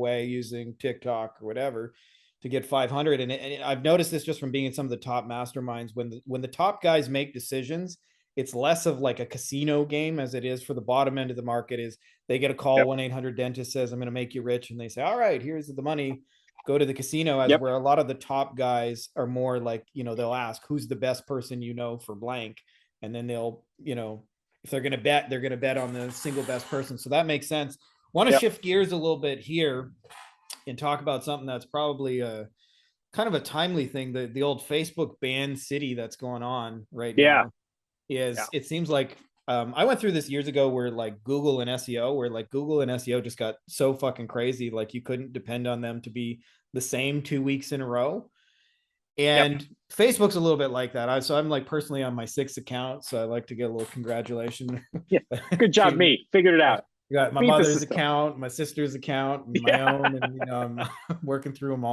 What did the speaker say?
way using TikTok or whatever to get 500. And I've noticed this just from being in some of the top masterminds, when the top guys make decisions, it's less of like a casino game as it is for the bottom end of the market. Is they get a call, Yep. 1-800 dentist says, I'm going to make you rich. And they say, all right, here's the money, go to the casino. As Yep. where a lot of the top guys are more like, they'll ask, who's the best person for blank. And then they'll, if they're going to bet, they're going to bet on the single best person. So that makes sense. Want to shift gears a little bit here and talk about something that's probably a kind of a timely thing. The old Facebook ban city that's going on right now is it seems like I went through this years ago where like Google and SEO just got so fucking crazy. Like you couldn't depend on them to be the same 2 weeks in a row. And Facebook's a little bit like that. So I'm like personally on my 6th account. So I like to get a little congratulation. Yeah. Good job, me. Figured it out. You got my mother's account, my sister's account, and my own, and I'm working through them all.